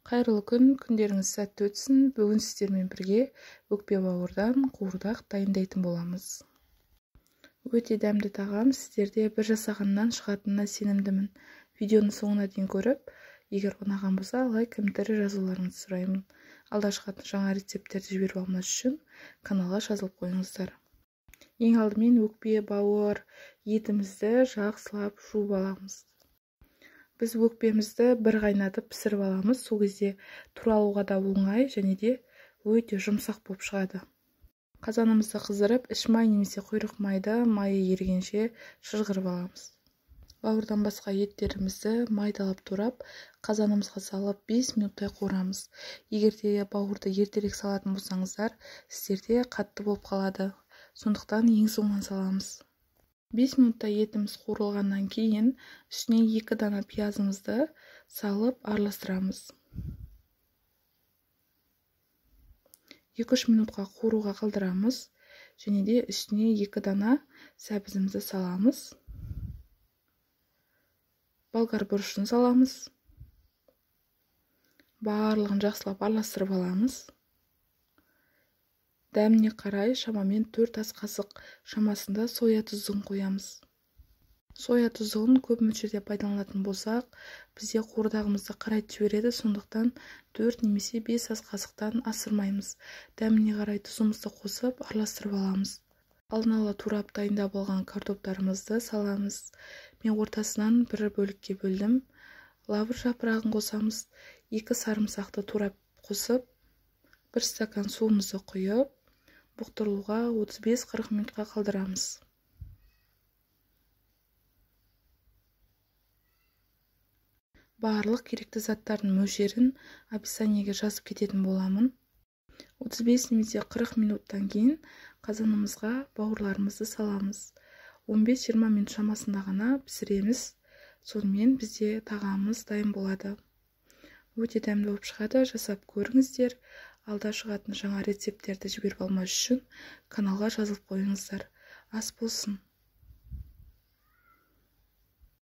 Қайырлы күн, күндеріңіз сәтті өтсін. Бүгін сіздермен бірге өкпе бауырдан қуырдақ дайындайтын боламыз. Өте дәмді тағам, сіздерде бір жасағаннан шығатынына сенімдімін. Видеоны соңына дейін көріп, егер ұнаған болса, лайк, комментарий жазуларыңызды сұраймын. Алда шығатын жаңа рецепттерді жіберіп алмас үшін каналға жазылып қойыңыздар. Ең алдымен өкпе бауыр етімізді жақсылап жуып аламыз. Біз өкпемізді бір қайнатып пісіріп аламыз. Сол кезде туралуға да оңай және де өте жұмсақ болып шығады. Қазанымызды қыздырып, іш май немесе құйрық майды майы ерігенше шыжғырып аламыз. Бауырдан басқа еттерімізді майдалап турап, қазанымызға салып 5 минуттай қуырамыз. Егер де бауырды ертерек салатын болсаңыздар, сіздерде қатты болып қалады. Сондықтан ең соңынан саламыз. 5 минутта етіміз қуырылғаннан кейін үстіне 2 дана пиязымызды салып араластырамыз. 2-3 минутқа қуыруға қалдырамыз және де үстіне 2 дана сәбізімізді саламыз. Болгар бұрышын саламыз. Барлығын жақсылап араластырып аламыз. Дәміне қарай шамамен 4 ас қасық шамасында соя тұзын қоямыз. Соя тұзын көп мөлшерде пайдаланатын болсақ, бізде қуырдағымызды қарайтып жібереді, сондықтан 4 немесе 5 ас қасықтан асырмаймыз. Дәміне қарай тұзымызды қосып араластырып аламыз. Алдын ала турап дайындап алған картоптарымызды саламыз. Мен ортасынан бір бөлікке бөлдім. Лавр жапырағын қосамыз. 2 сарымсақты турап қосып, 1 стакан суымызды құйып, бұқтырылуға 35-40 минутқа қалдырамыз. Барлық керекті заттардың мөлшерін описаниеге жазып кететін боламын. 35 немесе 40 минуттан кейін қазанымызға бауырларымызды саламыз. 15-20 минут шамасында ғана пісіреміз. Сонымен бізде тағамымыз дайын болады. Өте дәмді болып шығады, жасап көріңіздер. Алда шығатын жаңа рецепттерді жіберіп алмас үшін каналға жазылып қойыңыздар. Ас болсын.